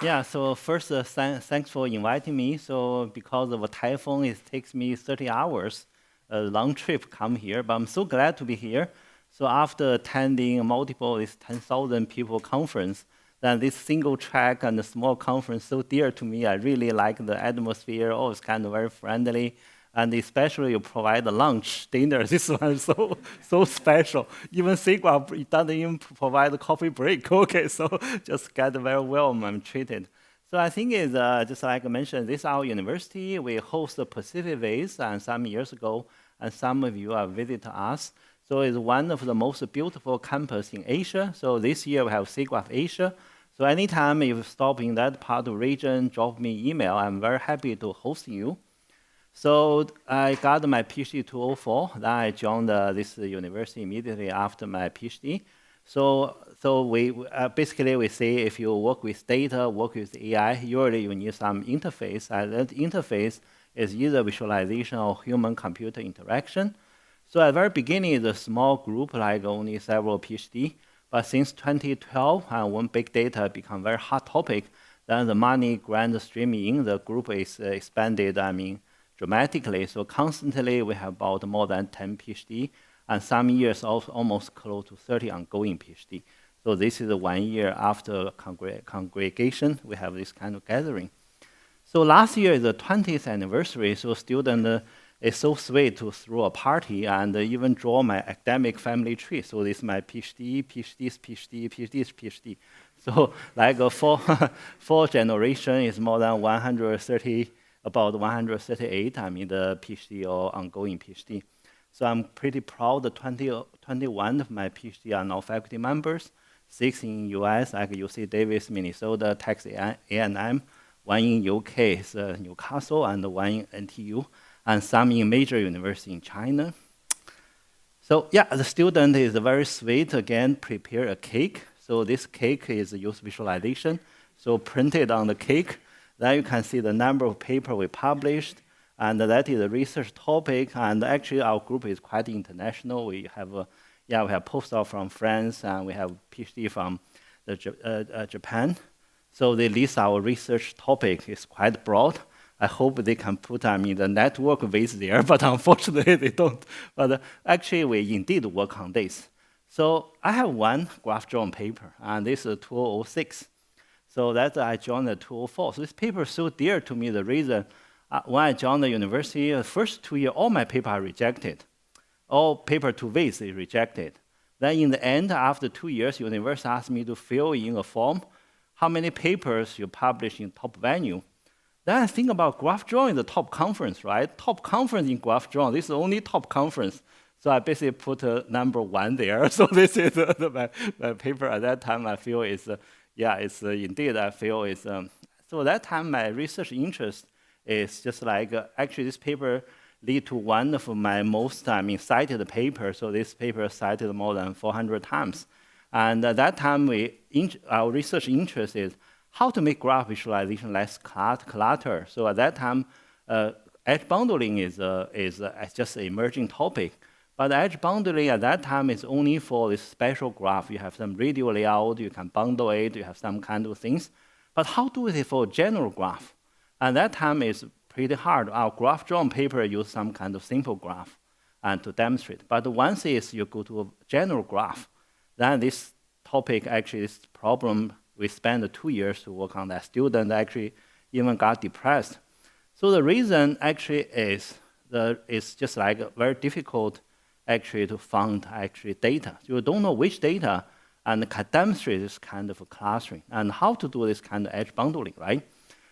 Yeah, so first, thanks for inviting me. So because of a typhoon, it takes me 30 hours, a long trip come here, but I'm so glad to be here. So after attending multiple, this 10,000 people conference, then this single track and the small conference so dear to me. I really like the atmosphere, always kind of very friendly. And especially you provide the lunch, dinner. This one is so special. Even Sigma it doesn't even provide a coffee break. Okay, so just get very well treated. So I think it's just like I mentioned, this is our university. We host the Pacific Ways and some years ago, and some of you have visited us. So it's one of the most beautiful campus in Asia. So this year we have SIGGRAPH Asia. So anytime you stop in that part of the region, drop me email. I'm very happy to host you. So I got my PhD 2004. Then I joined this university immediately after my PhD. So we basically we say if you work with data, work with AI, usually you need some interface. And that interface is either visualization or human-computer interaction. So at the very beginning, it's a small group, like only several PhD. But since 2012, when big data become very hot topic, then the money grant streaming in the group is expanded. Dramatically. So constantly, we have about more than 10 PhD, and some years almost close to 30 ongoing PhD. So this is 1 year after congregation, we have this kind of gathering. So last year is the 20th anniversary, so student is so sweet to throw a party and even draw my academic family tree. So this is my PhD, PhD's PhD, PhD's PhD. So like a four generation is more than 130, about 138, the PhD or ongoing PhD. So I'm pretty proud that 21 of my PhD are now faculty members, 6 in US, like UC Davis, Minnesota, Texas A&M, 1 in UK, is Newcastle, and 1 in NTU, and some in major university in China. So yeah, the student is very sweet. Again, prepare a cake. So this cake is use visualization. So printed on the cake. Then you can see the number of paper we published, and that is a research topic. And actually, our group is quite international. We have postdoc from France, and we have PhD from Japan. So they list our research topic is quite broad. I hope they can put the network with there, but unfortunately they don't. But actually, we indeed work on this. So I have one graph drawn paper, and this is 2006. So that I joined the 2004. So this paper is so dear to me. The reason when I joined the university, the first 2 years, all my paper are rejected. All paper to waste is rejected. Then in the end, after 2 years, university asked me to fill in a form, how many papers you publish in top venue. Then I think about graph drawing, the top conference, right? Top conference in graph drawing, this is the only top conference. So I basically put number 1 there. So this is my paper at that time. I feel is it's indeed, I feel it's, so that time my research interest is just like, actually this paper lead to one of my most cited paper. So this paper cited more than 400 times. And at that time, our research interest is how to make graph visualization less clutter. So at that time, edge bundling is just an emerging topic. But edge bundling at that time is only for this special graph. You have some radio layout, you can bundle it, you have some kind of things. But how do it for general graph? And that time is pretty hard. Our graph drawn paper use some kind of simple graph and to demonstrate. But once is you go to a general graph, then this topic, actually, this problem, we spent 2 years to work on that. Student actually even got depressed. So the reason actually is it's just like very difficult actually to find actually data. You don't know which data and can demonstrate this kind of clustering and how to do this kind of edge bundling, right?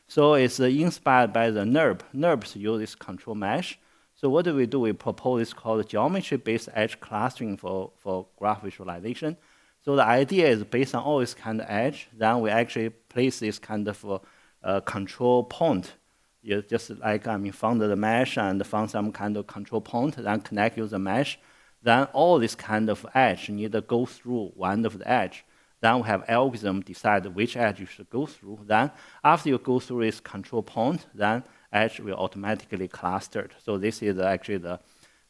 So it's inspired by the NURB. NURBs use this control mesh. So what do? We propose this called geometry-based edge clustering for graph visualization. So the idea is based on all this kind of edge, then we actually place this kind of control point. You just like found the mesh and found some kind of control point, then connect with the mesh. Then all this kind of edge need to go through one of the edge. Then we have algorithm decide which edge you should go through. Then after you go through this control point, then edge will automatically clustered. So this is actually the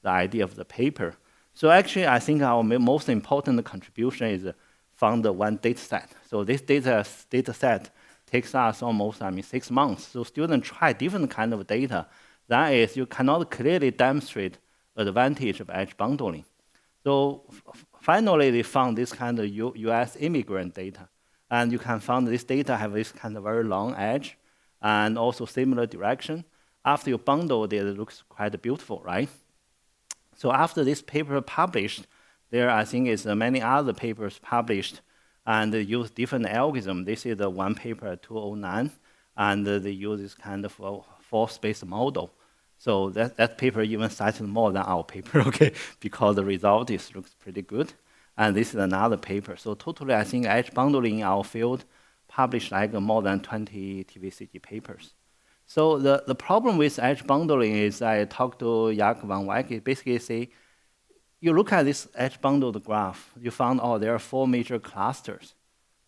idea of the paper. So actually, I think our most important contribution is found one data set. So this data set takes us almost, 6 months. So students try different kind of data. That is, you cannot clearly demonstrate advantage of edge bundling. So finally, they found this kind of US immigrant data. And you can find this data have this kind of very long edge and also similar direction. After you bundle it, it looks quite beautiful, right? So after this paper published, there I think is many other papers published and they use different algorithm. This is the one paper 2009, and they use this kind of force-based model. So that paper even cited more than our paper, okay, because the result looks pretty good. And this is another paper. So totally, I think edge bundling in our field published like more than 20 TVCG papers. So the problem with edge bundling is I talked to Jaak van Wyk, basically say, you look at this edge bundled graph, you found, oh, there are 4 major clusters.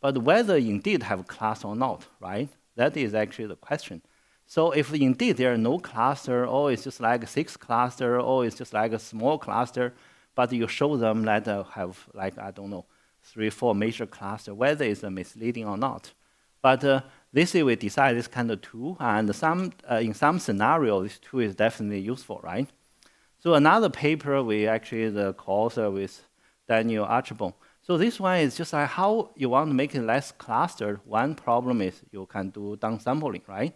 But whether indeed have a class or not, right? That is actually the question. So if indeed there are no cluster, or it's just like a 6 cluster, or it's just like a small cluster, but you show them that have like, I don't know, 3, 4 major cluster, whether it's misleading or not. But this is we decide this kind of tool, and in some scenario, this tool is definitely useful, right? So another paper, we actually the co-author with Daniel Archibald. So this one is just like how you want to make it less clustered. One problem is you can do downsampling, right?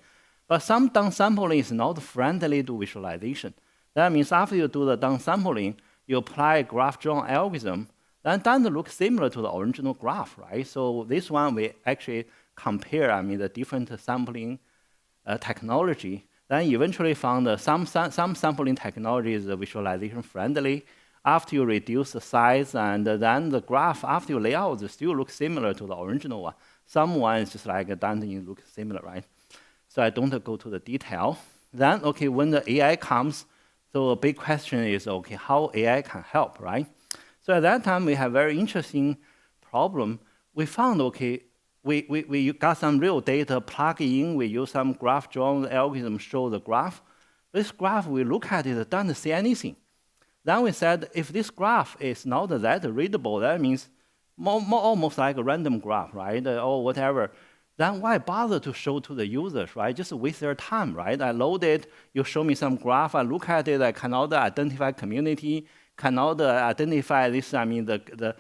But some downsampling is not friendly to visualization. That means after you do the downsampling, you apply a graph-drawn algorithm, then it doesn't look similar to the original graph, right? So this one we actually compare, the different sampling technology. Then eventually found some sampling technology is visualization friendly. After you reduce the size, and then the graph after you lay out, it still looks similar to the original one. Some ones just like doesn't look similar, right? So I don't go to the detail. Then, okay, when the AI comes, so a big question is, okay, how AI can help, right? So at that time, we have very interesting problem. We found, okay, we got some real data, plug in, we use some graph-drawn algorithm, show the graph. This graph, we look at it, doesn't see anything. Then we said, if this graph is not that readable, that means almost like a random graph, right, or whatever. Then why bother to show to the users, right? Just waste their time, right? I load it, you show me some graph, I look at it, I cannot identify community, cannot identify this, the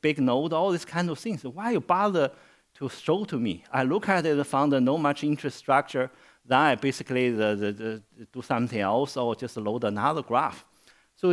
big node, all these kind of things. Why you bother to show to me? I look at it, found no much interest structure, then I basically do something else or just load another graph. So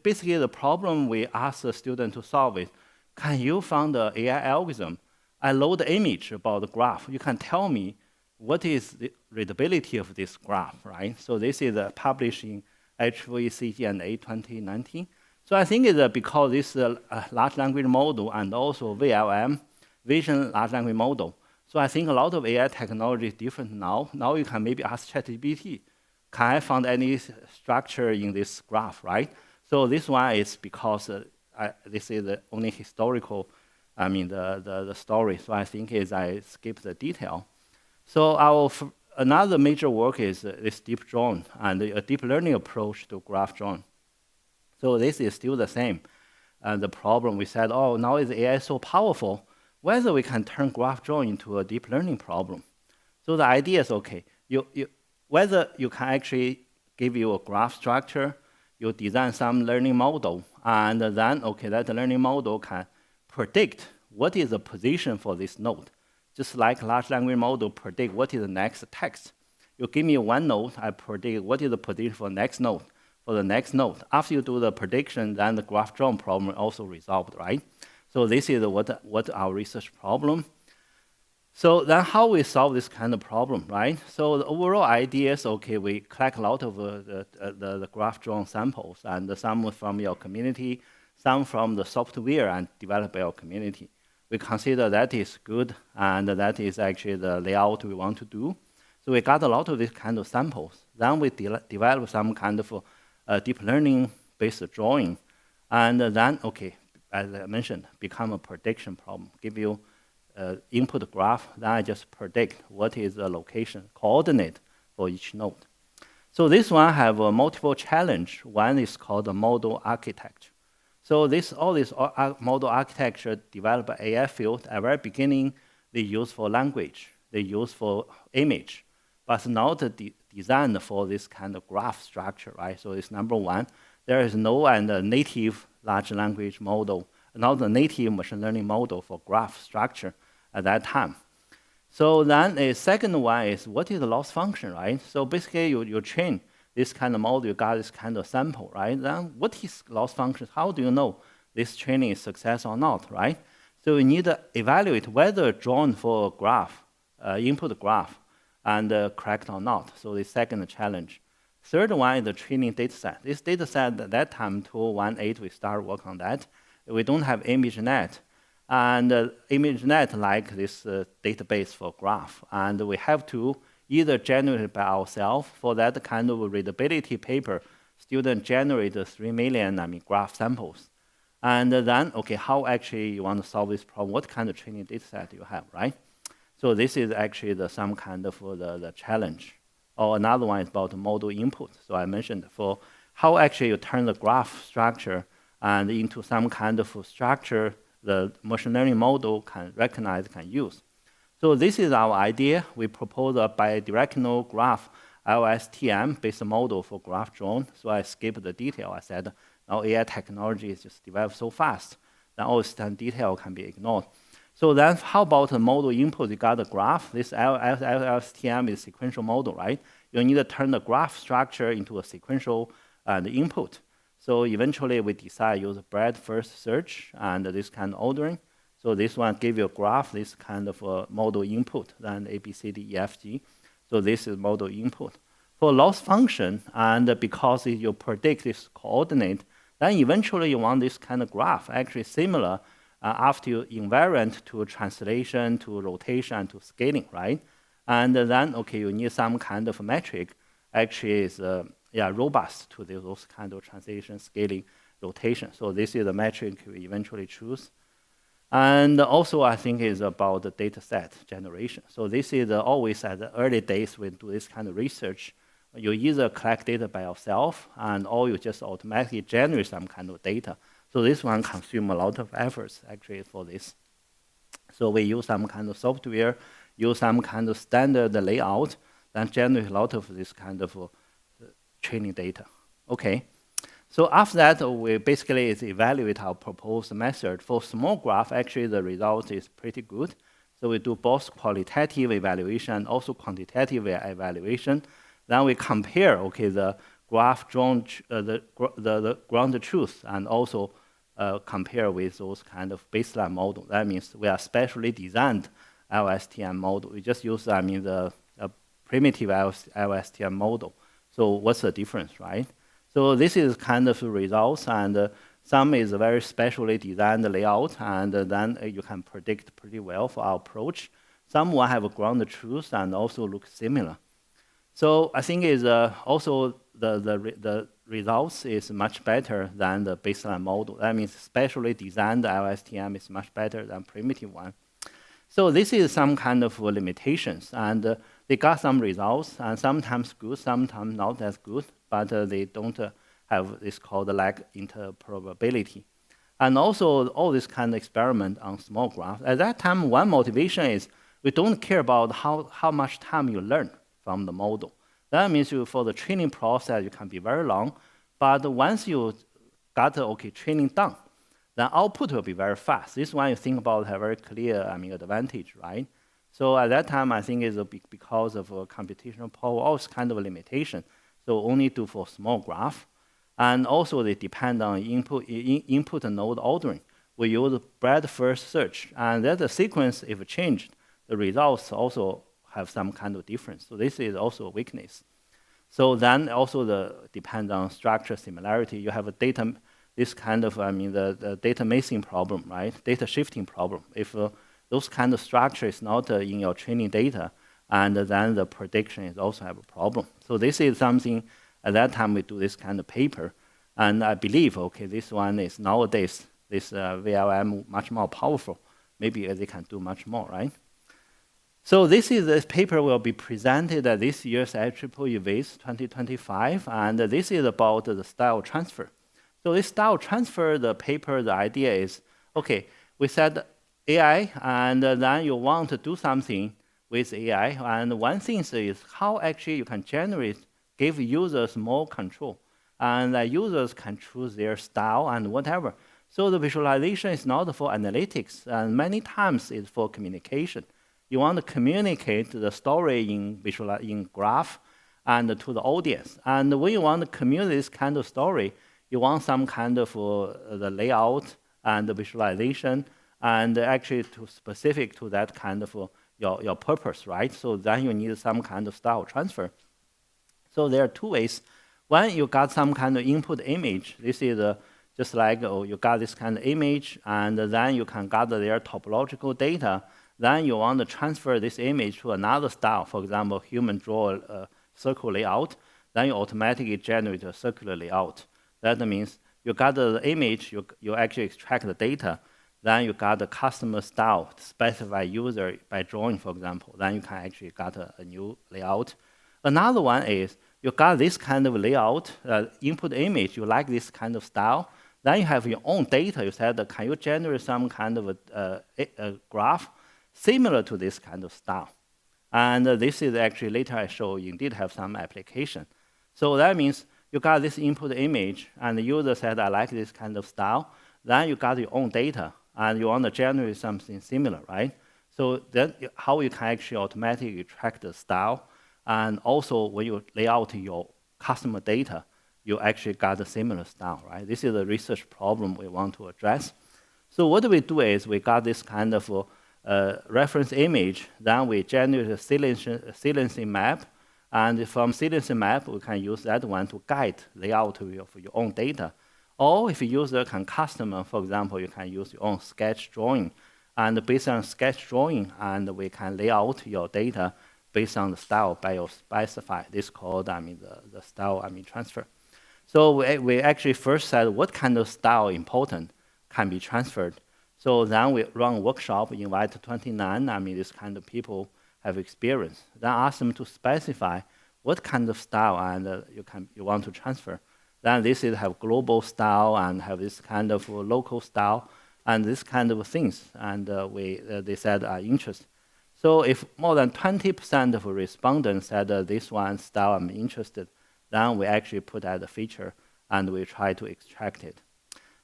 basically the problem we ask the student to solve is, can you find an AI algorithm? I load the image about the graph. You can tell me what is the readability of this graph, right? So this is published in HVCGNA 2019. So I think it's because this is a large language model and also VLM, Vision Large Language Model. So I think a lot of AI technology is different now. Now you can maybe ask ChatGPT, can I find any structure in this graph, right? So this one is because this is the only historical, the story. So I think I skip the detail. So another major work is this deep drawn and a deep learning approach to graph drawn. So this is still the same. And the problem we said, oh, now is AI so powerful, whether we can turn graph drawn into a deep learning problem. So the idea is, okay, whether you can actually give you a graph structure, you design some learning model, and then, okay, that learning model can predict what is the position for this node. Just like large language model predict what is the next text. You give me one node, I predict what is the position for the next node. For the next node, after you do the prediction, then the graph drawn problem also resolved, right? So this is what our research problem. So then how we solve this kind of problem, right? So the overall idea is, okay, we collect a lot of the graph drawn samples, and some from your community, some from the software and developed by your community. We consider that is good, and that is actually the layout we want to do. So we got a lot of these kind of samples. Then we develop some kind of deep learning-based drawing. And then, okay, as I mentioned, become a prediction problem. Give you input graph, then I just predict what is the location coordinate for each node. So this one have a multiple challenge. One is called the model architecture. So all this model architecture developed by AI field, at the very beginning, they use for language. they use for image, but it's not designed for this kind of graph structure, right? So it's number one. There is no native large language model, not the native machine learning model for graph structure at that time. So then a second one is what is the loss function, right? So basically you train this kind of model, you got this kind of sample, right? Then what is loss function? How do you know this training is success or not, right? So you need to evaluate whether drawn for a graph, input graph, and correct or not. So the second challenge. Third one is the training data set. This data set at that time, 2018, we started work on that. We don't have ImageNet. And ImageNet like this database for graph. And we have to either generate it by ourselves. For that kind of readability paper, student generate 3 million graph samples. And then, okay, how actually you want to solve this problem? What kind of training data set you have, right? So this is actually some kind of the challenge. Or another one is about the model input. So I mentioned for how actually you turn the graph structure and into some kind of structure the machine learning model can recognize, can use. So this is our idea. We propose a bidirectional graph LSTM-based model for graph drawn. So I skipped the detail. I said, now AI technology is just developed so fast that all this detail can be ignored. So then how about the model input? You got the graph. This LSTM is sequential model, right? You need to turn the graph structure into a sequential input. So eventually we decide use breadth first search and this kind of ordering. So this one give you a graph, this kind of model input, then A, B, C, D, E, F, G. So this is model input. For loss function, and because you predict this coordinate, then eventually you want this kind of graph, actually similar after you invariant to translation, to rotation, to scaling, right? And then, okay, you need some kind of metric, actually is robust to those kind of translation, scaling, rotation. So this is the metric we eventually choose. And also, I think is about the data set generation. So this is always at the early days when do this kind of research. You either collect data by yourself, or you just automatically generate some kind of data. So this one consumes a lot of efforts actually for this. So we use some kind of software, use some kind of standard layout, then generate a lot of this kind of training data. Okay. So after that, we basically evaluate our proposed method. For small graph, actually the result is pretty good. So we do both qualitative evaluation and also quantitative evaluation. Then we compare, okay, the graph drawn, the ground truth, and also compare with those kind of baseline model. That means we are specially designed LSTM model. We just use, the primitive LSTM model. So what's the difference, right? So this is kind of the results, and some is a very specially designed layout, and then you can predict pretty well for our approach. Some will have a ground truth and also look similar. So I think is also the results is much better than the baseline model. That means specially designed LSTM is much better than primitive one. So this is some kind of limitations, and they got some results, and sometimes good, sometimes not as good, but they don't have this called lag interpretability. And also all this kind of experiment on small graphs. At that time, one motivation is we don't care about how much time you learn from the model. That means for the training process, you can be very long, but once you got training done, then output will be very fast. This one you think about have very clear advantage, right? So at that time, I think it's because of computational power, all this kind of limitation. So only do for small graph. And also they depend on input node ordering. We use breadth first search, and that the sequence, if changed, the results also have some kind of difference. So this is also a weakness. So then also depend on structure similarity. You have a data, this kind of, the data missing problem, right? Data shifting problem. If those kind of structure is not in your training data, and then the prediction is also have a problem. So this is something, at that time we do this kind of paper, and I believe, okay, this one is nowadays, this VLM much more powerful. Maybe they can do much more, right? So this paper will be presented at this year's IEEE WIS 2025, and this is about the style transfer. So this style transfer, the paper, the idea is, okay, we said AI, and then you want to do something, with AI. And one thing is how actually you can give users more control. And users can choose their style and whatever. So the visualization is not for analytics, and many times it's for communication. You want to communicate the story in graph and to the audience. And when you want to communicate this kind of story, you want some kind of the layout and the visualization, and actually specific to that kind of your purpose, right? So then you need some kind of style transfer. So there are two ways. One, you got some kind of input image. This is just like you got this kind of image, and then you can gather their topological data. Then you want to transfer this image to another style. For example, human draw a circle layout. Then you automatically generate a circular layout. That means you got the image, you actually extract the data. Then you got the customer style to specify user by drawing, for example. Then you can actually get a new layout. Another one is you got this kind of layout, input image, you like this kind of style. Then you have your own data. You said, can you generate some kind of a graph similar to this kind of style? And this is actually later I show you indeed have some application. So that means you got this input image, and the user said, I like this kind of style. Then you got your own data, and you want to generate something similar, right? So then how you can actually automatically track the style, and also when you lay out your customer data, you actually got a similar style, right? This is a research problem we want to address. So what we do is we got this kind of reference image, then we generate a saliency map, and from saliency map, we can use that one to guide layout of your own data. Or if a user can custom, for example, you can use your own sketch drawing, and based on sketch drawing, and we can lay out your data based on the style by your specify. This called, the style, transfer. So we actually first said what kind of style important can be transferred. So then we run a workshop, invite 29, this kind of people have experience. Then ask them to specify what kind of style and you want to transfer. Then this is have global style and have this kind of local style and this kind of things. And they said are interested. So if more than 20% of respondents said this one style I'm interested, then we actually put as a feature and we try to extract it.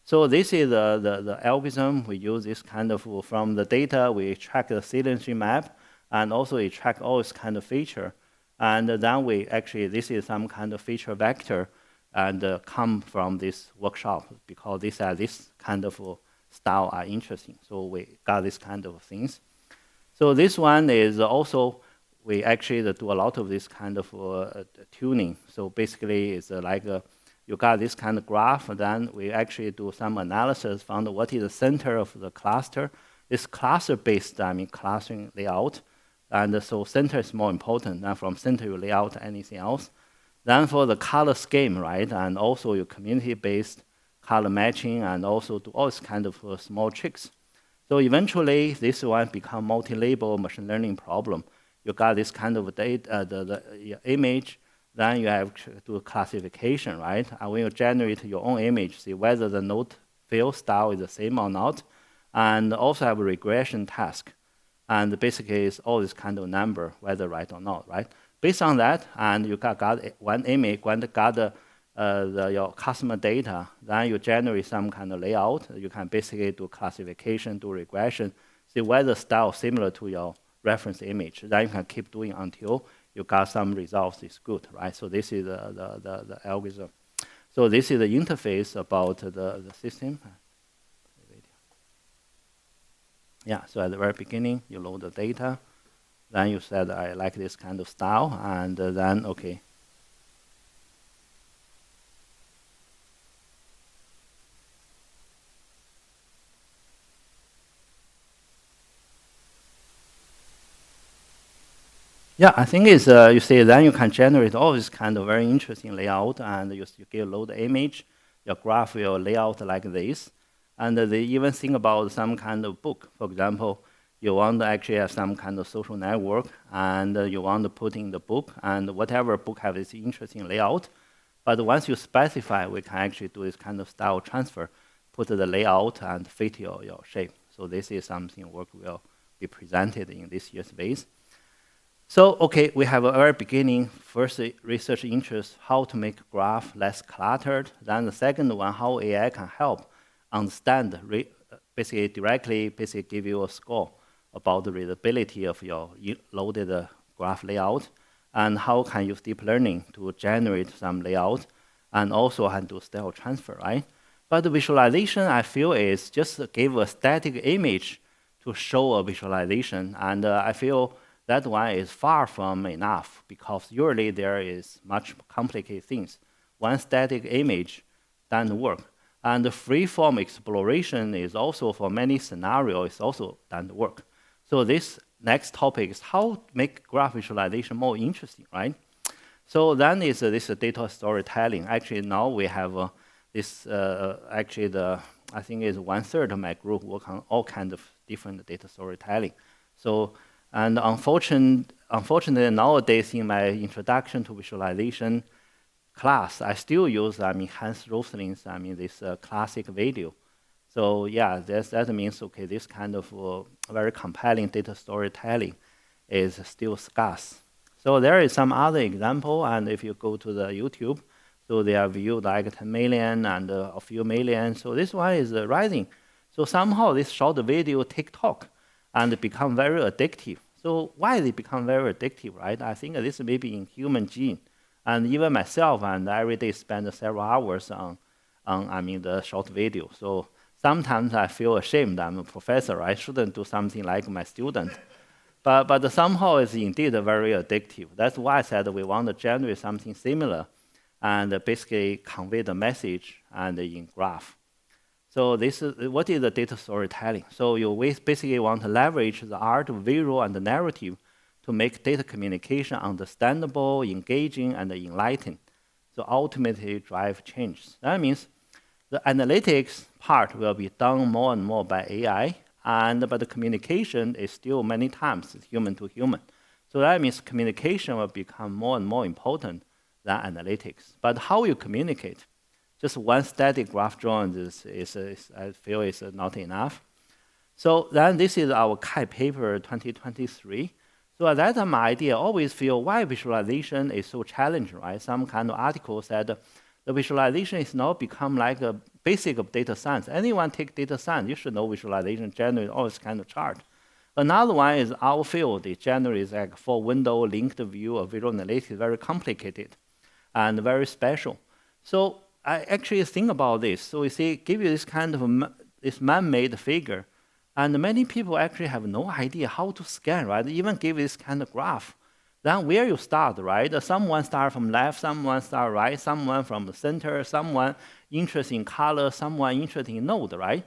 So this is the algorithm. We use this kind of, from the data, we extract the saliency map and also extract all this kind of feature. And then we actually, this is some kind of feature vector and come from this workshop because this kind of style are interesting. So we got this kind of things. So this one is also, we actually do a lot of this kind of tuning. So basically, it's you got this kind of graph, then we actually do some analysis, found what is the center of the cluster. It's cluster-based, clustering layout. And so center is more important. Then from center, you lay out anything else. Then for the color scheme, right, and also your community-based color matching, and also do all this kind of small tricks. So eventually, this one become multi-label machine learning problem. You got this kind of data, the image, then you have to do classification, right? And when you generate your own image, see whether the node field style is the same or not, and also have a regression task. And basically, it's all this kind of number, whether right or not, right? Based on that, and you got one image, got your customer data, then you generate some kind of layout. You can basically do classification, do regression, see whether style similar to your reference image. Then you can keep doing until you got some results is good, right? So this is the algorithm. So this is the interface about the system. Yeah, so at the very beginning, you load the data. Then you said, I like this kind of style, and then, okay. Yeah, I think it's, you see, then you can generate all this kind of very interesting layout, and you give load the image, your graph will lay out like this. And they even think about some kind of book. For example, you want to actually have some kind of social network, and you want to put in the book, and whatever book have this interesting layout. But once you specify, we can actually do this kind of style transfer, put the layout and fit your shape. So this is something work will be presented in this year's base. So, okay, we have a very beginning, first research interest, how to make graph less cluttered. Then the second one, how AI can help understand, basically directly give you a score about the readability of your loaded graph layout, and how can use deep learning to generate some layout, and also how to do style transfer, right? But the visualization, I feel, is just give a static image to show a visualization, and I feel that one is far from enough because usually there is much complicated things. One static image doesn't work. And the free-form exploration is also, for many scenarios, also doesn't work. So this next topic is how to make graph visualization more interesting, right? So then is this data storytelling. Actually, now we have this, I think is 1/3 of my group work on all kinds of different data storytelling. So, and unfortunately, nowadays in my introduction to visualization class, I still use, Hans Rosling's, this classic video. So yeah, that means, okay, this kind of very compelling data storytelling is still scarce. So there is some other example, and if you go to the YouTube, so they are viewed like 10 million and a few million. So this one is rising. So somehow this short video TikTok and become very addictive. So why they become very addictive, right? I think this may be in human gene. And even myself, and every day spend several hours on the short video. So sometimes I feel ashamed. I'm a professor. I shouldn't do something like my student. But somehow it's indeed very addictive. That's why I said we want to generate something similar and basically convey the message and in graph. So this is what is the data storytelling. So you basically want to leverage the art, visual, and the narrative to make data communication understandable, engaging, and enlightening. So ultimately drive change. That means the analytics part will be done more and more by AI, but the communication is still many times human to human. So that means communication will become more and more important than analytics. But how you communicate? Just one static graph drawing I feel is not enough. So then this is our Kai paper 2023. So at that time, my idea always feel why visualization is so challenging, right? Some kind of article said the visualization is now become like a basic of data science. Anyone take data science, you should know visualization, generate all this kind of chart. Another one is our field. It generates like 4-window linked view of visual analytics, very complicated and very special. So I actually think about this. So we see, give you this kind of this man-made figure, and many people actually have no idea how to scan, right? Even give this kind of graph. Then where you start, right? Someone start from left, someone start right, someone from the center, someone interested in color, someone interested in node, right?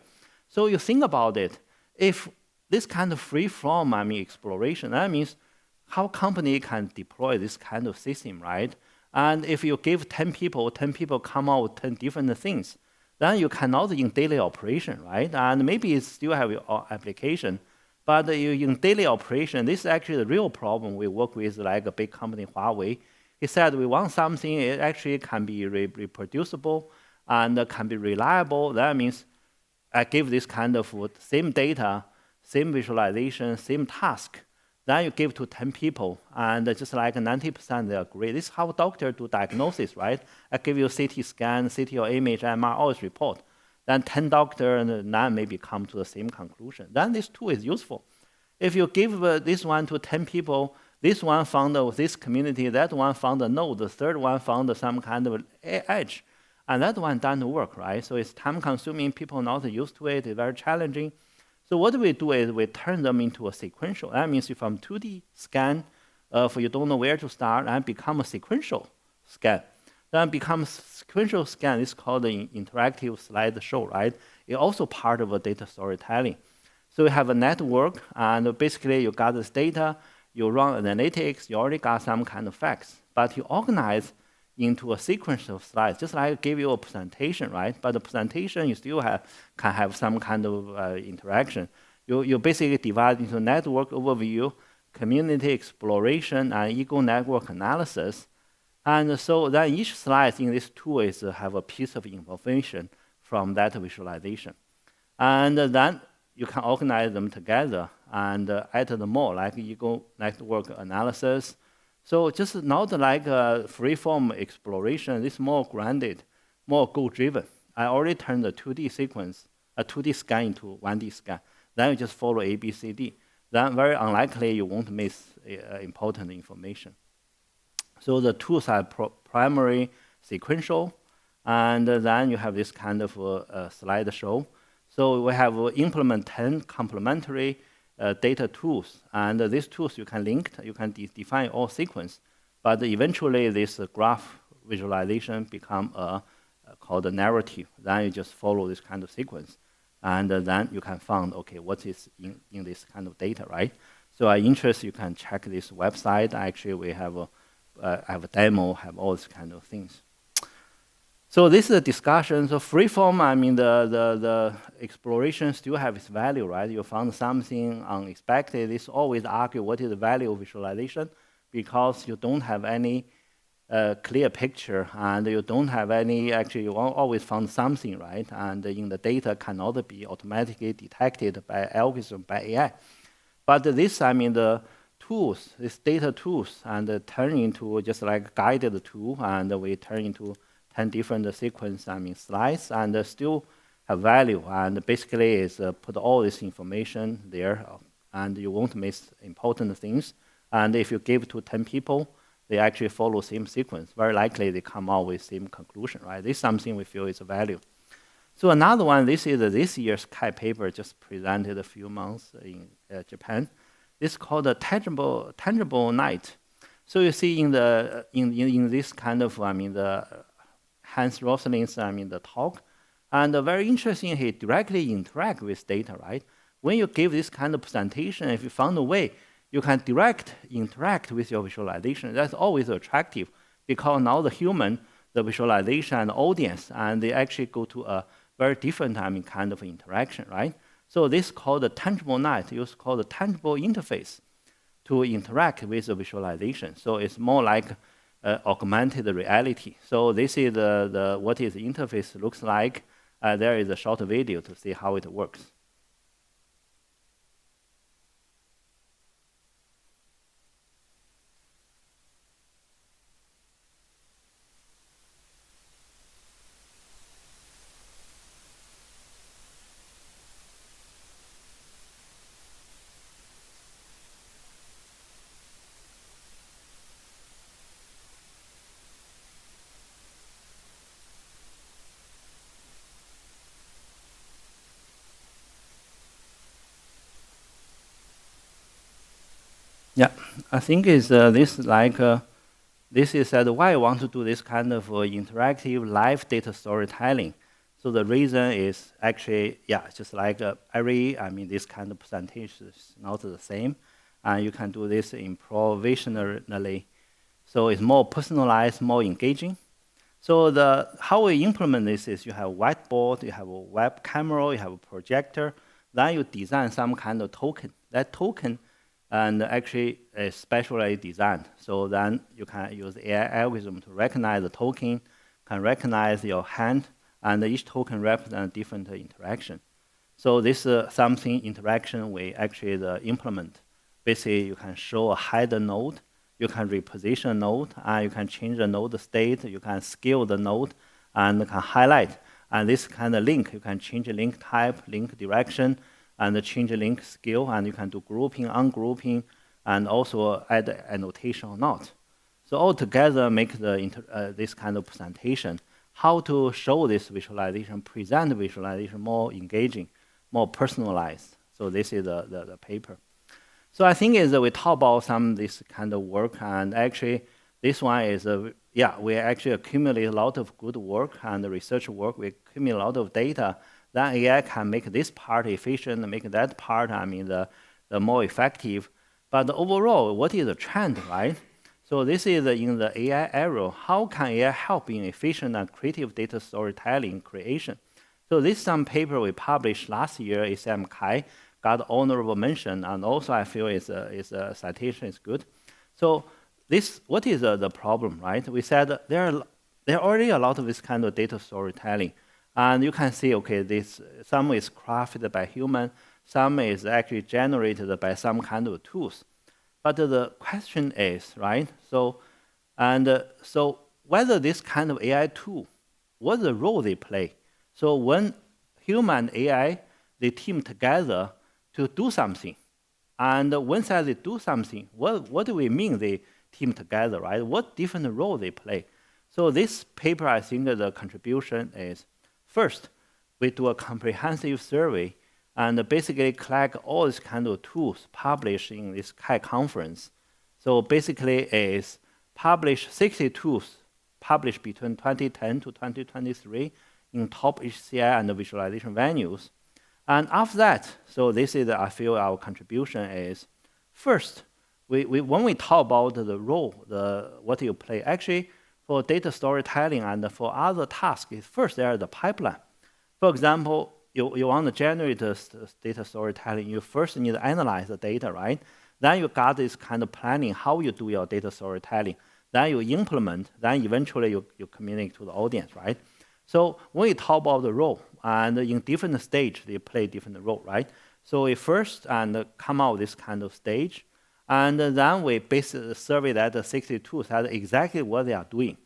So you think about it. If this kind of free-form, exploration, that means how company can deploy this kind of system, right? And if you give 10 people come out with 10 different things, then you cannot in daily operation, right? And maybe it still have your application, but in daily operation, this is actually the real problem we work with, like a big company, Huawei. He said we want something, it actually can be reproducible and can be reliable. That means I give this kind of same data, same visualization, same task. Then you give to 10 people, and just like 90% they agree. This is how doctors do diagnosis, right? I give you CT scan, CT or image, MR, always report. Then 10 doctors and 9 maybe come to the same conclusion. Then this tool is useful. If you give this one to 10 people, this one found this community, that one found a node, the third one found some kind of edge, and that one doesn't work, right? So it's time consuming, people not used to it, it's very challenging. So what we do is we turn them into a sequential. That means you from 2D scan, if you don't know where to start, and become a sequential scan. Then becomes sequential scan is called an interactive slideshow, right? It's also part of a data storytelling. So you have a network, and basically you got this data, you run analytics, you already got some kind of facts, but you organize into a sequence of slides, just like I gave you a presentation, right? But the presentation you still can have some kind of interaction. You basically divide into network overview, community exploration, and ego network analysis. And so then each slide in this tool is have a piece of information from that visualization. And then you can organize them together and added more, like ego network analysis. So just not like a free-form exploration, this more grounded, more goal-driven. I already turned the 2D sequence, a 2D scan into 1D scan. Then you just follow A, B, C, D. Then very unlikely you won't miss important information. So the tools are primary, sequential, and then you have this kind of slide show. So we have implement 10 complementary data tools, and these tools you can link, you can define all sequence, but eventually this graph visualization become called a narrative. Then you just follow this kind of sequence, and then you can find, okay, what is in this kind of data, right? So I'm interested, you can check this website. Actually, we have a demo, have all these kind of things. So this is a discussion. So freeform, I mean, the exploration still have its value, right? You found something unexpected. This always argue what is the value of visualization, because you don't have any clear picture, and you don't have any, actually you always found something, right? And in the data cannot be automatically detected by algorithm, by AI. But this, I mean, the tools, these data tools, and turn into just like guided tool, and we turn into 10 different sequence, I mean, slides, and still have value. And basically is put all this information there, and you won't miss important things. And if you give to 10 people, they actually follow same sequence. Very likely they come out with same conclusion, right? This is something we feel is a value. So another one, this is this year's Kai paper, just presented a few months in Japan. This is called a tangible night. So you see in the in this kind of, I mean, the Hans Rosling's, I mean, the talk, and very interesting, he directly interact with data, right? When you give this kind of presentation, if you found a way, you can interact with your visualization. That's always attractive, because now the human, the visualization and the audience, and they actually go to a very different, I mean, kind of interaction, right? So this is called the tangible night. It's called the tangible interface to interact with the visualization. So it's more like augmented reality. So this is what is the interface looks like. There is a short video to see how it works. Yeah, I think is this like this is why I want to do this kind of interactive live data storytelling. So the reason is actually, yeah, just like I mean, this kind of presentation is not the same, and you can do this improvisationally. So it's more personalized, more engaging. So how we implement this is you have a whiteboard, you have a web camera, you have a projector, then you design some kind of token. That token and actually is specially designed. So then you can use AI algorithm to recognize the token, can recognize your hand, and each token represents different interaction. So this is something interaction we actually implement. Basically, you can show a hide node, you can reposition a node, and you can change the node state, you can scale the node, and can highlight. And this kind of link, you can change link type, link direction, and change link scale, and you can do grouping, ungrouping, and also add annotation or not. So all together make this kind of presentation. How to show this visualization, present visualization more engaging, more personalized. So this is the paper. So I think is we talk about some this kind of work, and actually this one is yeah, we actually accumulate a lot of good work and research work. We accumulate a lot of data. Then AI can make this part efficient, make that part, I mean, the more effective. But overall, what is the trend, right? So this is in the AI era. How can AI help in efficient and creative data storytelling creation? So this some paper we published last year, SM Kai, got honorable mention, and also I feel is a citation is good. So this, what is the problem, right? We said there are already a lot of this kind of data storytelling. And you can see, okay, this some is crafted by human, some is actually generated by some kind of tools. But the question is, right? So whether this kind of AI tool, what the role they play? So when human and AI, they team together to do something. And once they do something, what do we mean they team together, right? What different role they play? So this paper, I think the contribution is, first, we do a comprehensive survey and basically collect all these kind of tools published in this CAI conference. So basically is publish 60 tools published between 2010 to 2023 in top HCI and visualization venues. And after that, so this is, I feel our contribution is, first, when we talk about the role, what you play, actually, for data storytelling and for other tasks, first there is the pipeline. For example, you want to generate data storytelling, you first need to analyze the data, right? Then you got this kind of planning, how you do your data storytelling. Then you implement, then eventually you communicate to the audience, right? So when we talk about the role, and in different stage, they play different role, right? So we first come out this kind of stage, and then we basically survey that 62 that exactly what they are doing.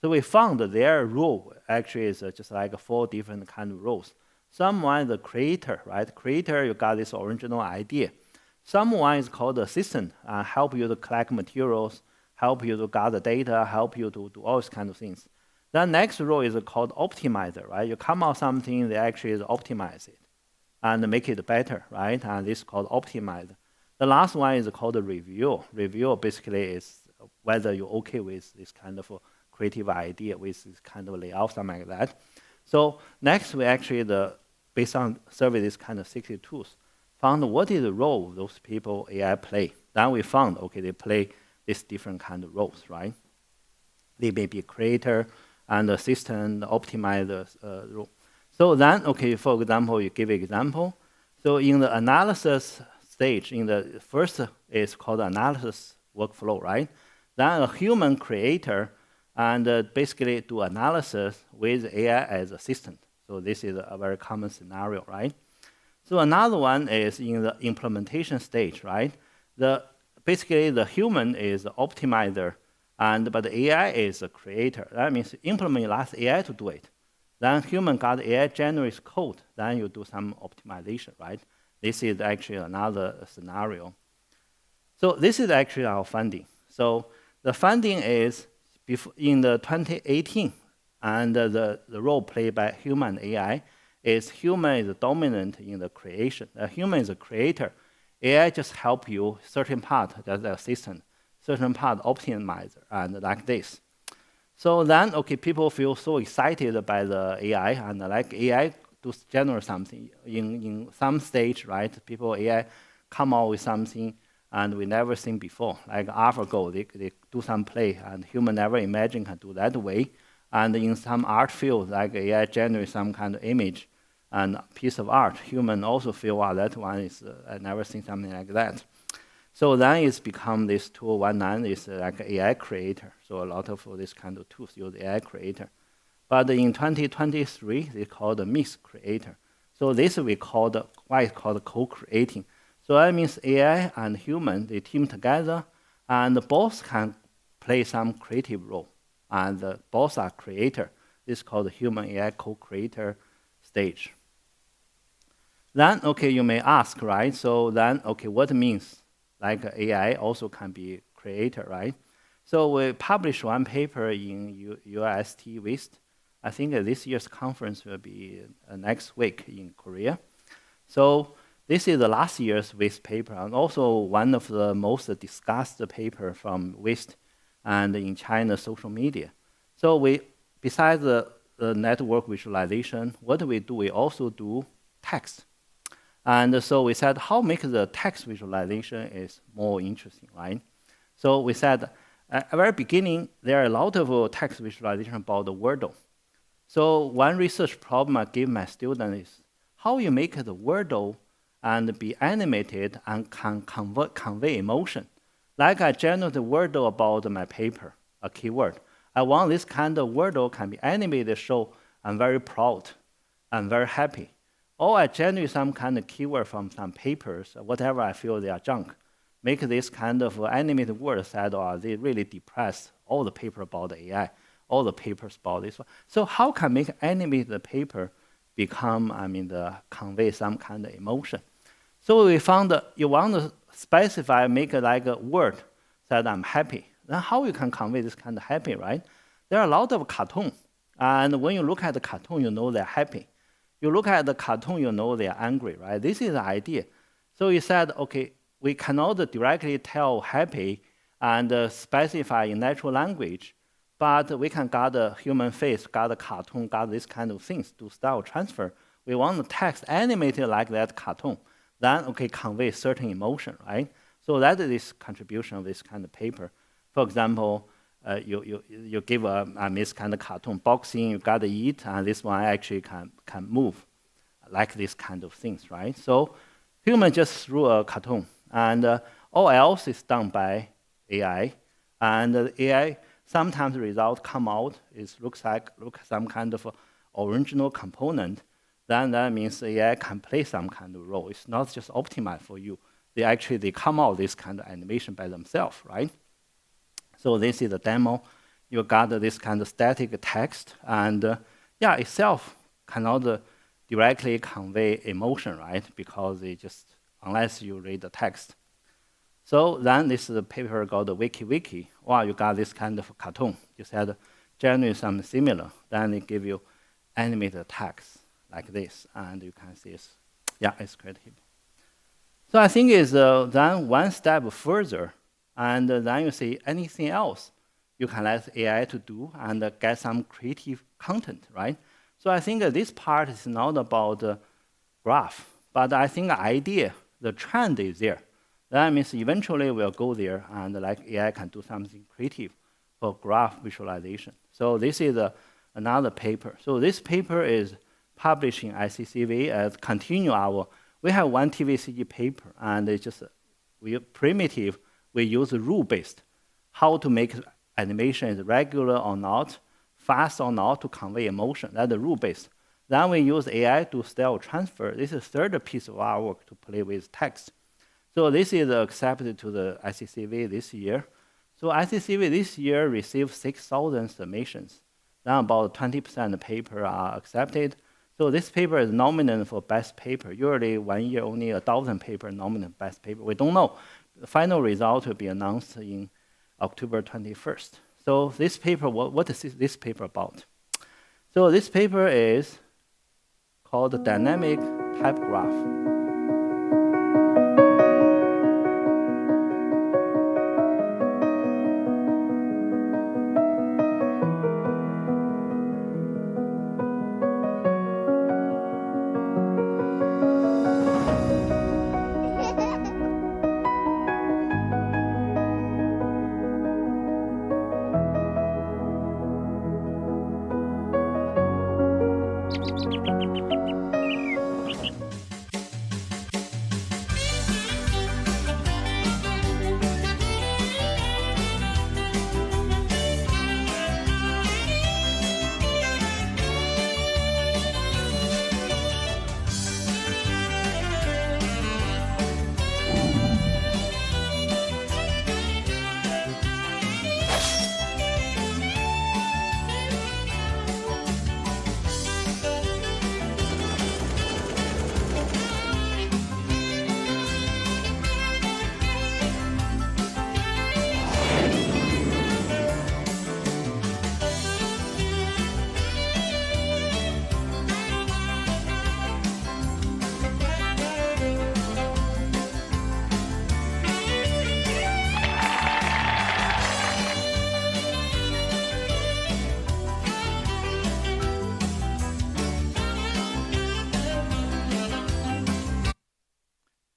So we found that their role actually is just like 4 different kind of roles. Someone is the creator, right? Creator, you got this original idea. Someone is called assistant, help you to collect materials, help you to gather data, help you to do all these kind of things. The next role is called optimizer, right? You come out something, they actually is optimize it and make it better, right? And this is called optimizer. The last one is called review. Review basically is whether you're okay with this kind of creative idea, with this kind of layout, something like that. So next, we actually, based on survey this kind of 60 tools, found what is the role those people AI play. Then we found, okay, they play these different kind of roles, right? They may be creator and assistant, optimizer role. So then, okay, for example, you give an example. So in the analysis stage, in the first is called analysis workflow, right? Then a human creator and basically do analysis with AI as assistant. So this is a very common scenario, right? So another one is in the implementation stage, right? Basically the human is the optimizer, but the AI is a creator. That means implement last AI to do it. Then human got AI generates code, then you do some optimization, right? This is actually another scenario. So this is actually our funding. So the funding is in the 2018, and the role played by human and AI is human is dominant in the creation. Human is a creator. AI just help you certain part, that's the assistant, certain part optimizer, and like this. So then, okay, people feel so excited by the AI, and like AI to generate something. In some stage, right, people AI come out with something and we never seen before. Like AlphaGo, they do some play, and human never imagined can do that way. And in some art field, like AI generate some kind of image and piece of art, human also feel, wow, that one is, I never seen something like that. So then it's become this tool 19 is like AI creator. So a lot of this kind of tools use AI creator. But in 2023, they call the mix creator. So this we call why it's called co-creating. So that means AI and human, they team together, and both can play some creative role. And both are creator. This is called the human AI co-creator stage. Then, okay, you may ask, right? So then, okay, what means like AI also can be creator, right? So we published one paper in UST West. I think this year's conference will be next week in Korea. So this is the last year's West paper, and also one of the most discussed paper from West and in China social media. So we, besides the network visualization, what do? We also do text. And so we said, how make the text visualization is more interesting, right? So we said, at the very beginning, there are a lot of text visualization about the Wordle. So one research problem I give my students is how you make the Wordle and be animated and can convey emotion. Like I generate a Wordle about my paper, a keyword. I want this kind of Wordle can be animated, show I'm very proud, I'm very happy. or I generate some kind of keyword from some papers, whatever I feel they are junk. Make this kind of animated word said, or they really depressed all the paper about the AI, all the papers about this one. So how can make animated paper become, convey some kind of emotion? So we found that you want to specify, make it like a word that I'm happy. Then how you can convey this kind of happy, right? There are a lot of cartoons. And when you look at the cartoon, you know they're happy. You look at the cartoon, you know they're angry, right? This is the idea. So you said, okay, we cannot directly tell happy and specify in natural language, but we can got a human face, got a cartoon, got this kind of things to style transfer. We want the text animated like that cartoon. Then, okay, convey certain emotion, right? So that is this contribution of this kind of paper. For example, you give this kind of cartoon boxing, you gotta eat, and this one actually can move, like this kind of things, right? So human just threw a cartoon, and all else is done by AI, and the AI sometimes the result come out looks like some kind of original component. Then that means AI can play some kind of role. It's not just optimized for you. They come out this kind of animation by themselves, right? So this is the demo. You got this kind of static text, and itself cannot directly convey emotion, right? Because unless you read the text. So then this is a paper called the Wiki. Wow, you got this kind of cartoon. You said generate something similar. Then they give you animated text like this, and you can see it's creative. So I think it's then one step further, and then you see anything else you can let AI to do and get some creative content, right? So I think this part is not about graph, but I think the idea, the trend is there. That means eventually we'll go there, and like AI can do something creative for graph visualization. So this is another paper. So this paper is published in ICCV as we have one TVCG paper, and it's just primitive. We use rule-based, how to make animation is regular or not, fast or not to convey emotion. That's the rule-based. Then we use AI to style transfer. This is the third piece of our work to play with text. So this is accepted to the ICCV this year. So ICCV this year received 6,000 submissions. Then about 20% of paper are accepted. So this paper is nominated for best paper. Usually 1 year only 1,000 paper nominated best paper. We don't know. The final result will be announced in October 21st. So this paper, what is this paper about? So this paper is called Dynamic Type Graph.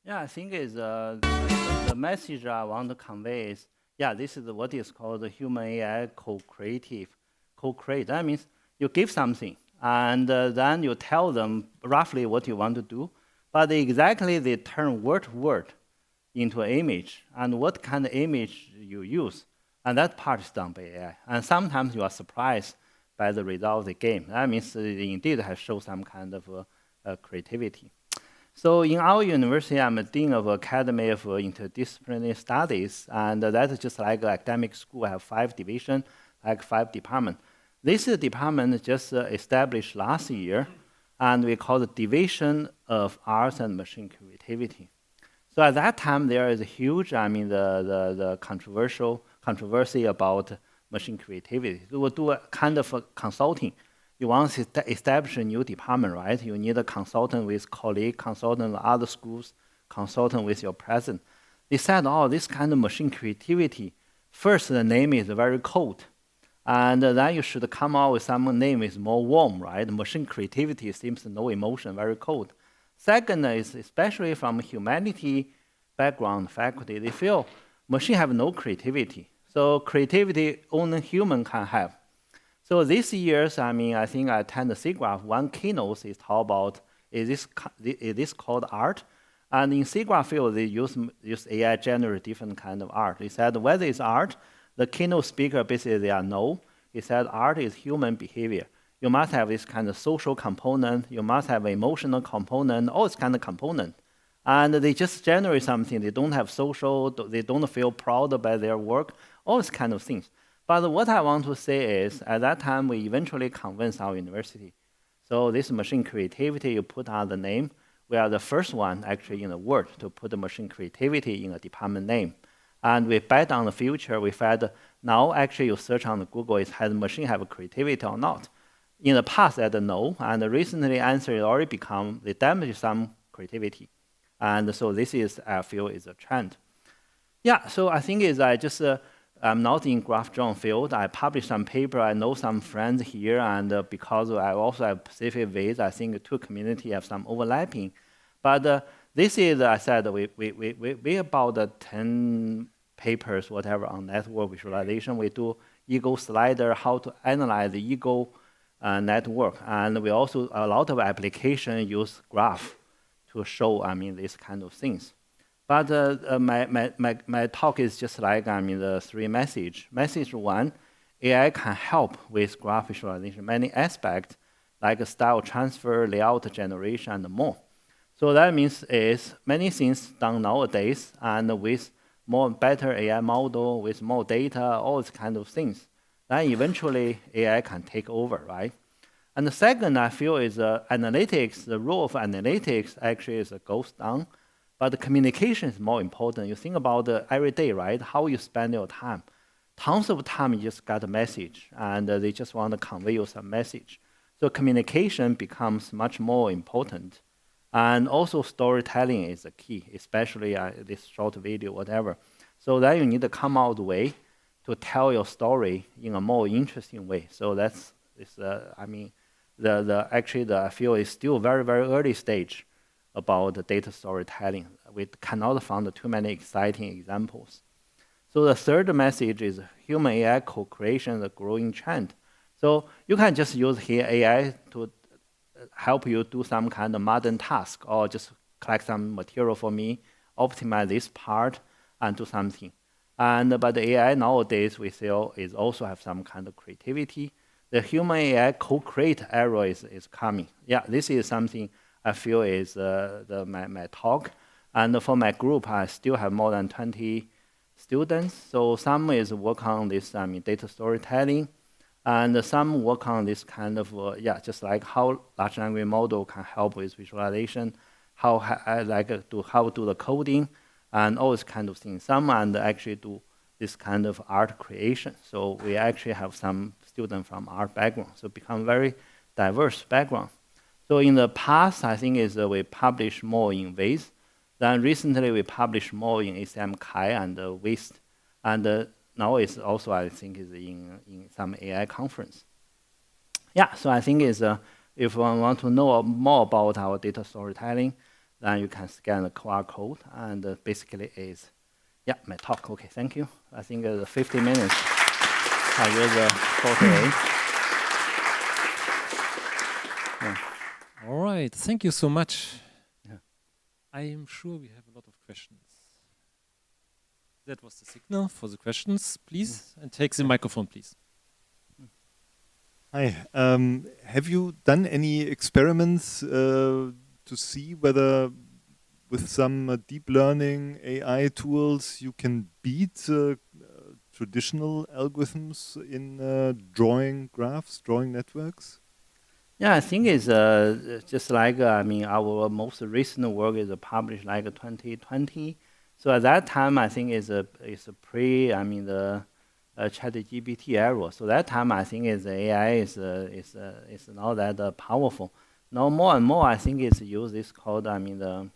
Yeah, I think is the message I want to convey is, this is what is called the human AI co-create. That means you give something, and then you tell them roughly what you want to do, but they turn word to word into an image, and what kind of image you use, and that part is done by AI. And sometimes you are surprised by the result of the game. That means it indeed has shown some kind of creativity. So in our university, I'm a dean of Academy of Interdisciplinary Studies, and that's just like academic school. I have 5 divisions, like 5 departments. This department just established last year, and we call it Division of Arts and Machine Creativity. So at that time, there is a huge, the controversy about machine creativity. So we'll do a kind of a consulting. You want to establish a new department, right? You need a consultant with colleague, consultant with other schools, consultant with your president. They said, oh, this kind of machine creativity, first, the name is very cold. And then you should come out with some name is more warm, right? Machine creativity seems no emotion, very cold. Second is, especially from humanity background faculty, they feel machine have no creativity. So creativity only human can have. So this year's, I think I attend the SIGGRAPH, one keynote is talk about, is this called art? And in SIGGRAPH field, they use AI generate different kind of art. They said whether it's art, the keynote speaker basically they are no. He said art is human behavior. You must have this kind of social component, you must have emotional component, all this kind of component. And they just generate something, they don't have social, they don't feel proud by their work, all these kind of things. But what I want to say is, at that time, we eventually convinced our university. So this machine creativity, you put on the name, we are the first one actually in the world to put the machine creativity in a department name. And we bet on the future, we said, now actually you search on Google, has machine have creativity or not? In the past, I don't know, and recently answer is already become, they demonstrate some creativity. And so this is, I feel, is a trend. Yeah, so I think is I just, I'm not in graph drawing field. I published some paper. I know some friends here, and because I also have specific ways, I think the two community have some overlapping. But this is, I said, we about 10 papers, whatever, on network visualization. We do ego slider, how to analyze the ego network, and we also a lot of application use graph to show, these kind of things. But my talk is just like, the 3 message. Message 1, AI can help with graph visualization, many aspects, like style transfer, layout generation, and more. So that means is many things done nowadays, and with more better AI model, with more data, all these kind of things, then eventually AI can take over, right? And the second, I feel, is analytics. The role of analytics actually is goes down. But the communication is more important. You think about every day, right? How you spend your time. Tons of time you just got a message, and they just want to convey you some message. So communication becomes much more important. And also storytelling is the key, especially this short video, whatever. So then you need to come out way to tell your story in a more interesting way. So that's, I feel is still very, very early stage about the data storytelling. We cannot find too many exciting examples. So the third message is human AI co-creation, the growing trend. So you can just use here AI to help you do some kind of modern task, or just collect some material for me, optimize this part, and do something. But the AI nowadays we feel is also have some kind of creativity. The human AI co-create era is coming. Yeah, this is something I feel is my talk. And for my group, I still have more than 20 students. So some is work on this data storytelling, and some work on this kind of, just like how large language model can help with visualization, how to do the coding, and all this kind of things. Some and actually do this kind of art creation. So we actually have some students from art background, so become very diverse background. So in the past, I think is we publish more in WAIS. Then recently we publish more in ACM Kai and WIST. And now it's also, I think, is in some AI conference. Yeah, so I think is if one want to know more about our data storytelling, then you can scan the QR code, and basically is, my talk. Okay, thank you. I think 50 minutes. I use 48. Yeah. All right, thank you so much. Yeah. I am sure we have a lot of questions. That was the signal for the questions, please. And take the microphone, please. Hi. Have you done any experiments to see whether with some deep learning AI tools you can beat traditional algorithms in drawing graphs, drawing networks? Yeah, I think it's just like I mean our most recent work is published like 2020. So at that time, I think is a pre I mean the ChatGPT era. So that time I think is AI is not that powerful. Now more and more I think it's used this called I mean the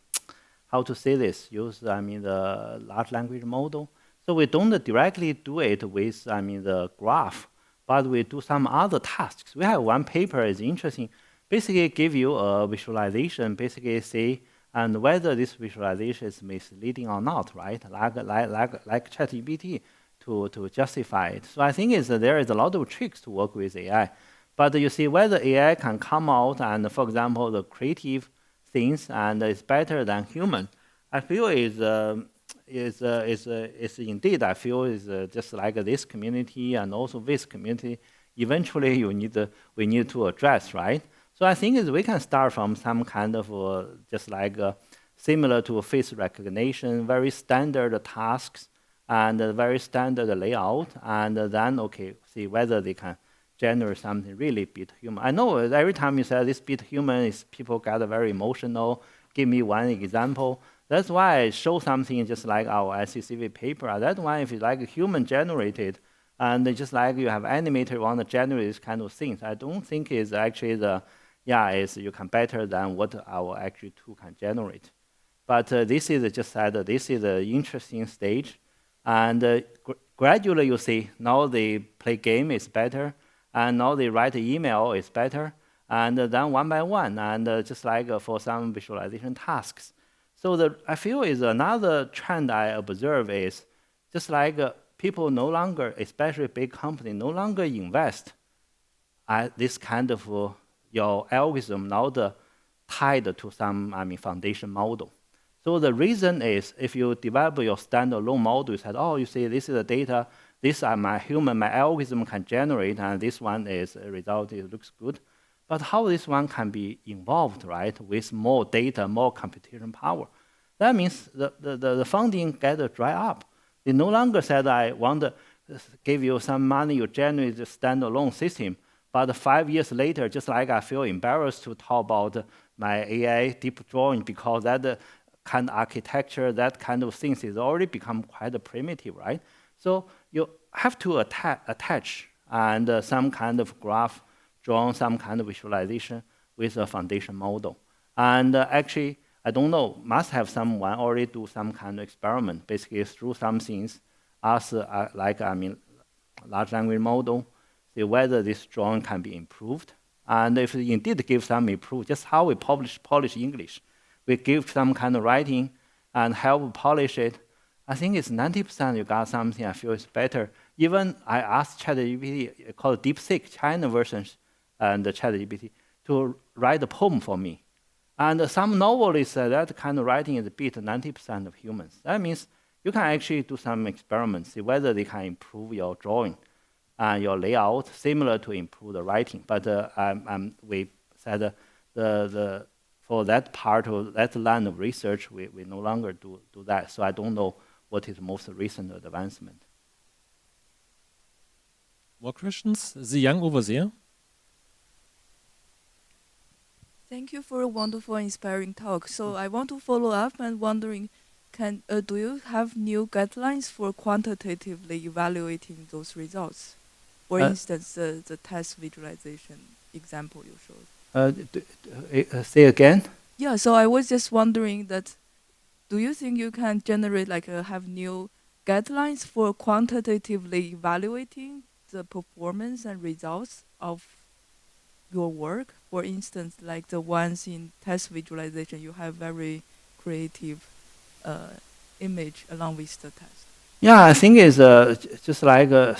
how to say this use I mean the large language model. So we don't directly do it with I mean the graph, but we do some other tasks. We have one paper is interesting. Basically, give you a visualization. Basically, say and whether this visualization is misleading or not, right? Like ChatGPT to justify it. So I think there is a lot of tricks to work with AI, but you see whether AI can come out and, for example, the creative things and is better than human. I feel is indeed I feel is just like this community and also this community. Eventually, we need to address, right? So I think is we can start from some kind of just like similar to face recognition, very standard tasks and very standard layout, and then okay, see whether they can generate something really beat human. I know every time you say this beat human, is people get very emotional. Give me one example. That's why I show something just like our SCCV paper. That's why if it's like human generated, and just like you have animator want to generate this kind of things, I don't think it's actually is you can better than what our actual tool can generate. But this is just that this is an interesting stage, and gradually you see now they play game is better, and now they write email is better, and then one by one, and just like for some visualization tasks. So I feel is another trend I observe is just like people no longer, especially big company, no longer invest this kind of your algorithm now tied to some foundation model. So the reason is if you develop your standalone model, you said, oh, you see, this is the data, this are my algorithm can generate, and this one is a result, it looks good. But how this one can be involved, right, with more data, more computation power? That means the funding get dry up. They no longer said, I want to give you some money, you generate a standalone system. But 5 years later, just like I feel embarrassed to talk about my AI deep drawing because that kind of architecture, that kind of things is already become quite primitive, right? So you have to attach and some kind of graph, draw some kind of visualization with a foundation model. And actually, I don't know, must have someone already do some kind of experiment, basically through some things, as large language model, see whether this drawing can be improved. And if it indeed gives some improve, just how we polish English. We give some kind of writing and help polish it. I think it's 90% you got something I feel is better. Even I asked ChatGPT, called DeepSeek, China versions, and ChatGPT, to write a poem for me. And some novelists say that kind of writing is beat 90% of humans. That means you can actually do some experiments, see whether they can improve your drawing and your layout, similar to improve the writing. But we said for that part of that line of research, we no longer do that. So I don't know what is the most recent advancement. More questions? The young over there. Thank you for a wonderful, inspiring talk. So I want to follow up and wondering, do you have new guidelines for quantitatively evaluating those results? For instance, the test visualization example you showed. Say again? Yeah, so I was just wondering that, do you think you can generate have new guidelines for quantitatively evaluating the performance and results of your work? For instance, like the ones in test visualization, you have very creative image along with the test. Yeah, I think it's just like I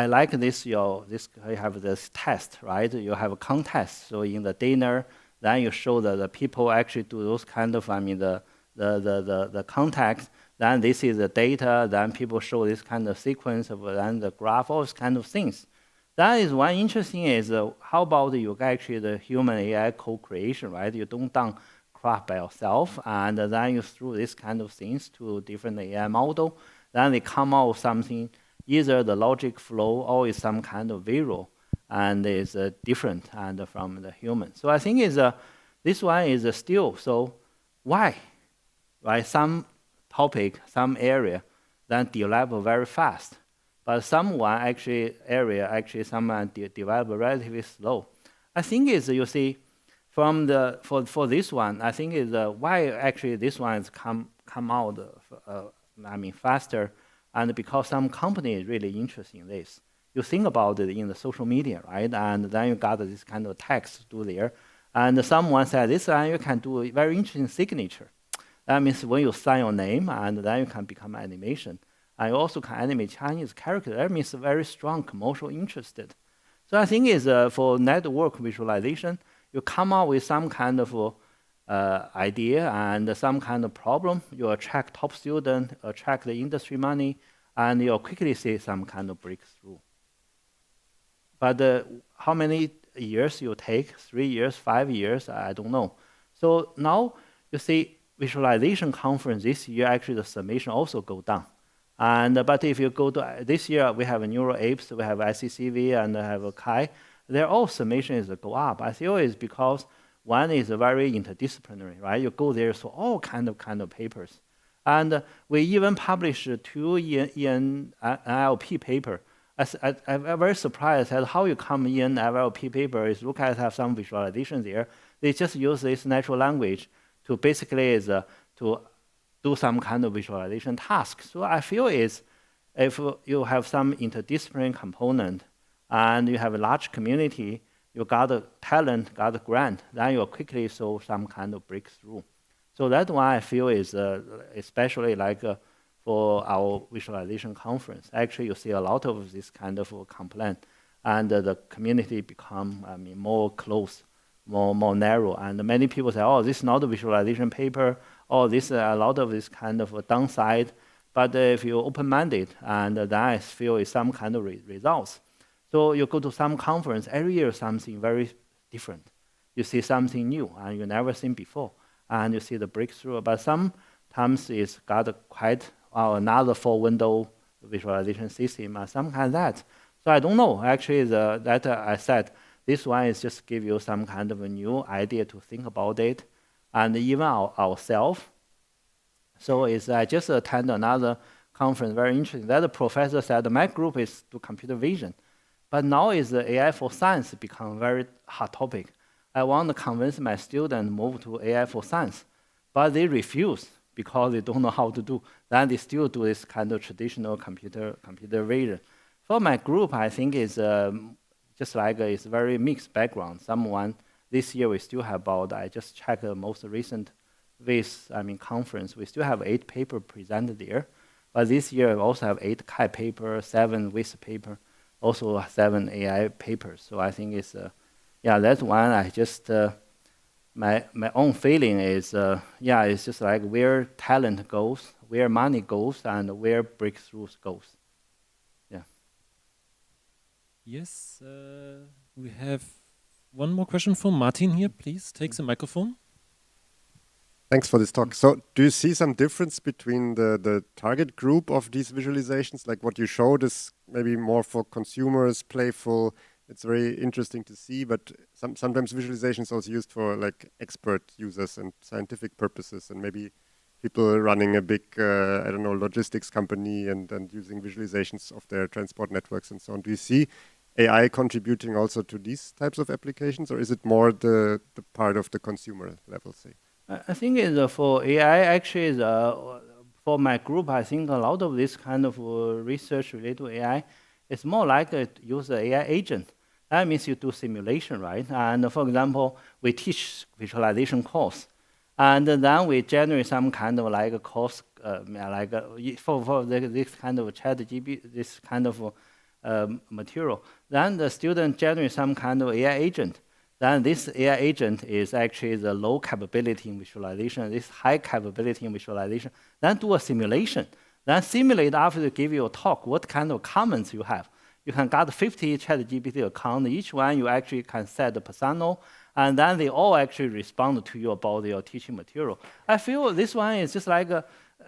like this you have this test, right? You have a contest. So in the dinner, then you show the people actually do those kind of the context. Then this is the data. Then people show this kind of sequence of then the graph, all those kind of things. That is one interesting is how about you actually the human AI co-creation, right? You don't done craft by yourself, and then you through this kind of things to different AI model, then they come out with something, either the logic flow or is some kind of visual, and is different and from the human. So I think is this one is still so why, right? Some topic, some area, then develop very fast. But someone actually area actually someone develop relatively slow. I think is you see from the for this one, I think is why actually this one is come out I mean faster, and because some company is really interested in this. You think about it in the social media, right? And then you got this kind of text to do there, and someone said this one you can do a very interesting signature. That means when you sign your name, and then you can become animation. And you also can animate Chinese character. That means very strong commercial interested. So I think is for network visualization, you come up with some kind of idea and some kind of problem. You attract top student, attract the industry money, and you quickly see some kind of breakthrough. But how many years you take? 3 years, 5 years? I don't know. So now you see visualization conference this year, actually the summation also go down. But if you go to this year, we have a Neural Apes, we have ICCV, and have a Kai. Their all summation is go up. I feel is because one is very interdisciplinary, right? You go there, so all kind of papers. And we even published 2 in NLP paper. I'm very surprised at how you come in NLP paper is look at have some visualization there. They just use this natural language to basically is to do some kind of visualization task. So I feel is if you have some interdisciplinary component and you have a large community, you got a talent, got a grant, then you quickly show some kind of breakthrough. So that's why I feel is especially like for our visualization conference. Actually, you see a lot of this kind of complaint, and the community become more close, more narrow, and many people say, oh, this is not a visualization paper, or this a lot of this kind of a downside. But if you open-minded, and then I feel is some kind of results. So you go to some conference every year, something very different. You see something new, and you never seen before, and you see the breakthrough. But sometimes it's got quite another 4-window visualization system, or something like that. So I don't know. Actually, that I said, this one is just give you some kind of a new idea to think about it, and even ourselves. So I just attend another conference, very interesting. That the professor said my group is to computer vision, but now is the AI for science become very hot topic. I want to convince my students move to AI for science, but they refuse because they don't know how to do. Then they still do this kind of traditional computer vision. For my group, I think is just like it's very mixed background. Someone this year we still have about, I just checked the most recent conference, we still have 8 papers presented there. But this year we also have 8 Kai papers, 7 WIS papers, also 7 AI papers. So I think it's, that's one I just, my own feeling is, it's just like where talent goes, where money goes, and where breakthroughs goes. Yeah. Yes, we have one more question from Martin here. Please take the microphone. Thanks for this talk. So do you see some difference between the target group of these visualizations? Like what you showed is maybe more for consumers, playful. It's very interesting to see, but sometimes visualizations also used for like expert users and scientific purposes, and maybe people running a big, logistics company and using visualizations of their transport networks and so on. Do you see AI contributing also to these types of applications, or is it more the part of the consumer level, say? I think for AI, actually, for my group, I think a lot of this kind of research related to AI is more like use the AI agent. That means you do simulation, right? And for example, we teach visualization course, and then we generate some kind of like a course, for this kind of ChatGPT, this kind of material. Then the student generates some kind of AI agent. Then this AI agent is actually the low capability in visualization, this high capability in visualization. Then do a simulation. Then simulate after they give you a talk, what kind of comments you have. You can get 50 ChatGPT accounts. Each one you actually can set the persona, and then they all actually respond to you about your teaching material. I feel this one is just like,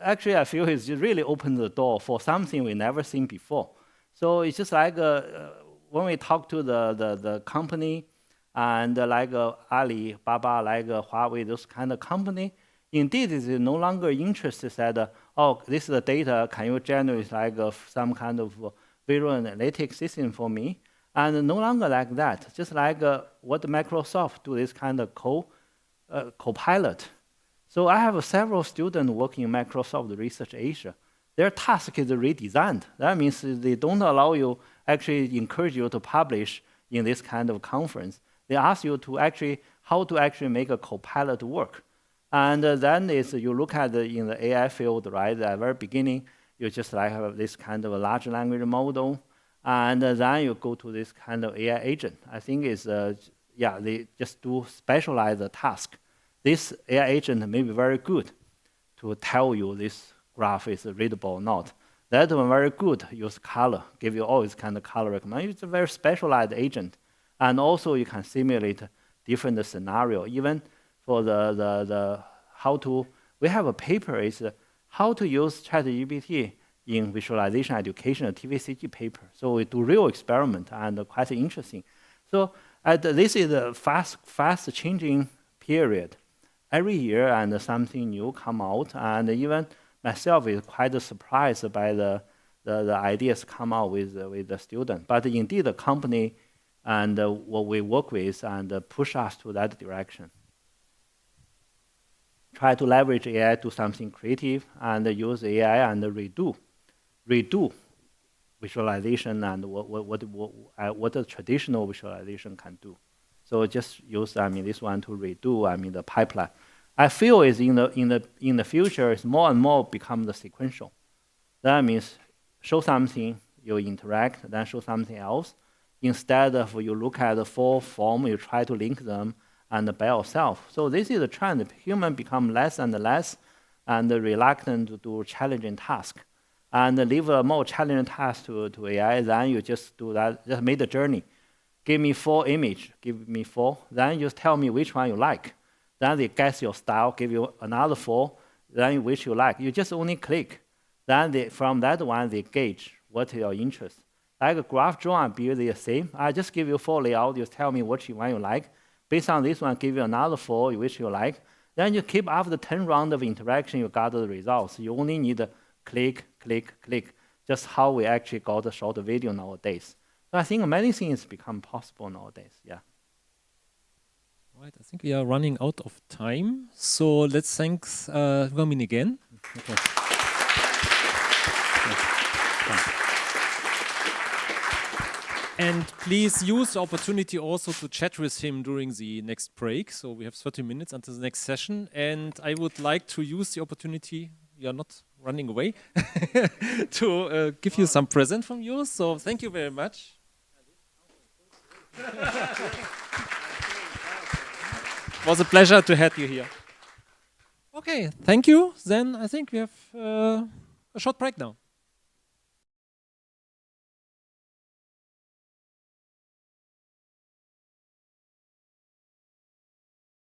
actually I feel it's really opened the door for something we never seen before. So it's just like when we talk to the company and like Alibaba, like Huawei, those kind of company, indeed is no longer interested that, oh, this is the data, can you generate like some kind of visual analytics system for me? And no longer like that, just like what Microsoft do this kind of co-pilot. So I have several students working in Microsoft Research Asia. Their task is redesigned. That means they don't allow you, actually encourage you to publish in this kind of conference. They ask you to actually, how to actually make a co-pilot work. And then you look at in the AI field, right, at the very beginning, you just like have this kind of a large language model, and then you go to this kind of AI agent. I think it's, yeah, they just do specialize the task. This AI agent may be very good to tell you this graph is readable or not. That one very good, use color, give you all this kind of color recommendation. It's a very specialized agent. And also you can simulate different scenario. Even for the how to, we have a paper is how to use ChatGPT in visualization education, a TVCG paper. So we do real experiment and quite interesting. So this is a fast changing period. Every year and something new come out, and even myself is quite surprised by the ideas come out with the student. But indeed the company and what we work with and push us to that direction. Try to leverage AI to something creative and use AI and redo visualization and what a traditional visualization can do. So just use this one to redo the pipeline. I feel is in the future it's more and more become the sequential. That means show something, you interact, then show something else. Instead of you look at the full form, you try to link them and by yourself. So this is a trend. Humans become less and less and reluctant to do challenging tasks. And leave a more challenging task to AI, then you just do that, just make the journey. Give me 4 images, give me 4, then you tell me which one you like. Then they guess your style, give you another 4, then which you like. You just only click. Then from that one, they gauge what is your interest. Like a graph drawing, be the same. I just give you 4 layout, you tell me which one you like. Based on this one, give you another 4, which you like. Then you keep after 10 rounds of interaction, you got the results. You only need to click, click, click. Just how we actually got a short video nowadays. So I think many things become possible nowadays, yeah. Right, I think we are running out of time. So let's thank Huamin again. Okay. And please use the opportunity also to chat with him during the next break. So we have 30 minutes until the next session. And I would like to use the opportunity, you are not running away, to give you some present from you. So thank you very much. It was a pleasure to have you here. Okay, thank you. Then I think we have a short break now.